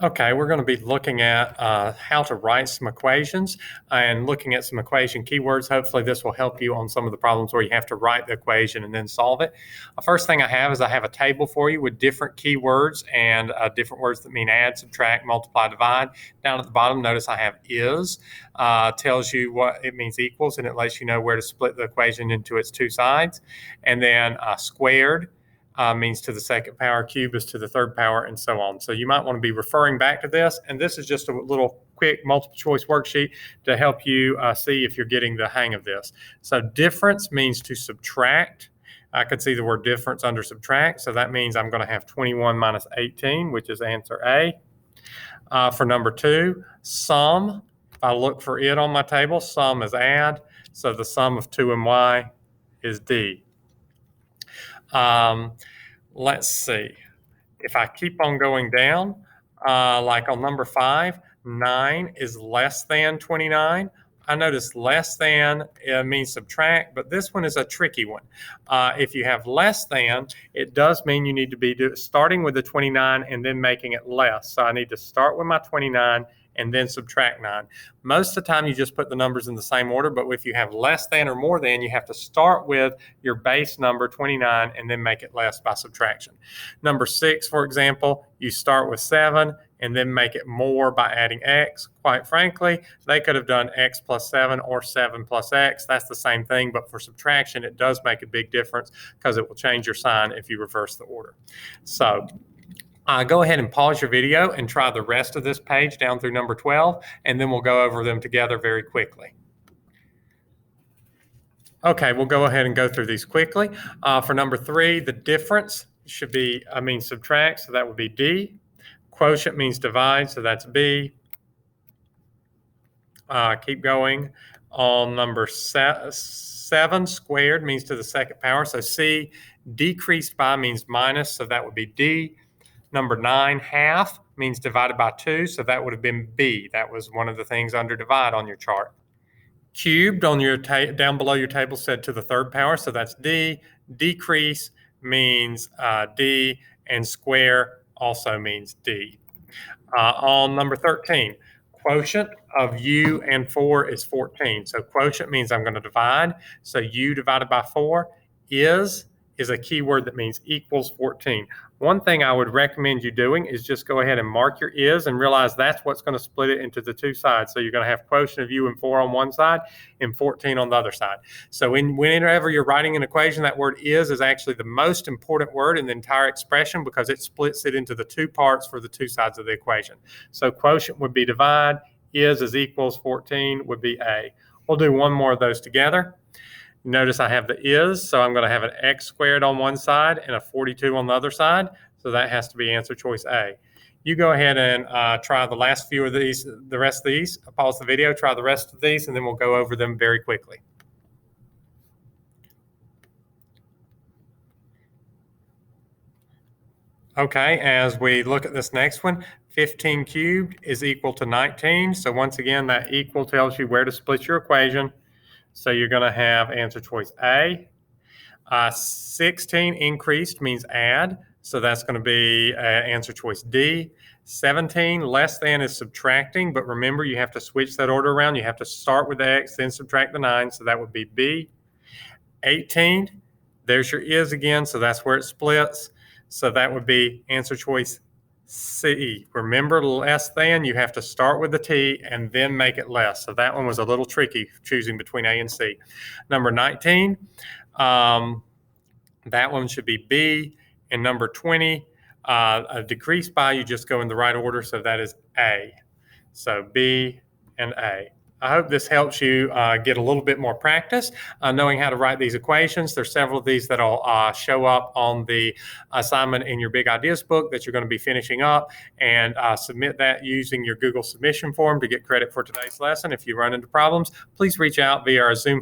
Okay, we're going to be looking at how to write some equations and looking at some equation keywords. Hopefully this will help you on some of the problems where you have to write the equation and then solve it. First thing I have a table for you with different keywords and different words that mean add, subtract, multiply, divide. Down at the bottom, notice I have is, tells you what it means equals, and it lets you know where to split the equation into its two sides. And then squared means to the second power, cube is to the third power, and so on. So you might want to be referring back to this, and this is just a little quick multiple choice worksheet to help you see if you're getting the hang of this. So difference means to subtract. I could see the word difference under subtract, so that means I'm going to have 21 minus 18, which is answer A. For number 2, sum, if I look for it on my table, sum is add, so the sum of 2 and y is D. Let's see. If I keep on going down, like on number 5, 9 is less than 29. I notice less than means subtract, but this one is a tricky one. If you have less than, it does mean you need to be starting with the 29 and then making it less. So I need to start with my 29 and then subtract 9. Most of the time you just put the numbers in the same order, but if you have less than or more than, you have to start with your base number 29 and then make it less by subtraction. Number 6, for example, you start with 7 and then make it more by adding x. Quite frankly, they could have done x plus 7 or 7 plus x. That's the same thing, but for subtraction, it does make a big difference because it will change your sign if you reverse the order. So go ahead and pause your video and try the rest of this page down through number 12, and then we'll go over them together very quickly. Okay, we'll go ahead and go through these quickly. For number 3, the difference should be, subtract, so that would be D. Quotient means divide, so that's B. Keep going. On number 7, squared means to the second power, so C. Decreased by means minus, so that would be D. Number 9, half, means divided by 2, so that would have been B. That was one of the things under divide on your chart. Cubed on your down below your table said to the third power, so that's D. Decrease means D, and square also means D. On number 13, quotient of U and 4 is 14. So quotient means I'm going to divide. So U divided by 4 is a keyword that means equals 14. One thing I would recommend you doing is just go ahead and mark your is and realize that's what's going to split it into the two sides. So you're going to have quotient of U and 4 on one side and 14 on the other side. So whenever you're writing an equation, that word is actually the most important word in the entire expression because it splits it into the two parts for the two sides of the equation. So quotient would be divide, is equals 14 would be A. We'll do one more of those together. Notice I have the is, so I'm going to have an x squared on one side and a 42 on the other side. So that has to be answer choice A. You go ahead and try the last few of these, the rest of these. Pause the video, try the rest of these, and then we'll go over them very quickly. Okay, as we look at this next one, 15 cubed is equal to 19. So once again, that equal tells you where to split your equation. So you're going to have answer choice A. 16 increased means add. So that's going to be answer choice D. 17 less than is subtracting. But remember, you have to switch that order around. You have to start with the X, then subtract the 9. So that would be B. 18, there's your is again. So that's where it splits. So that would be answer choice C. Remember, less than, you have to start with the T and then make it less. So that one was a little tricky, choosing between A and C. Number 19, that one should be B. And number 20, a decrease by, you just go in the right order. So that is A. So B and A. I hope this helps you get a little bit more practice knowing how to write these equations. There's several of these that'll show up on the assignment in your Big Ideas book that you're going to be finishing up, and submit that using your Google submission form to get credit for today's lesson. If you run into problems, please reach out via our Zoom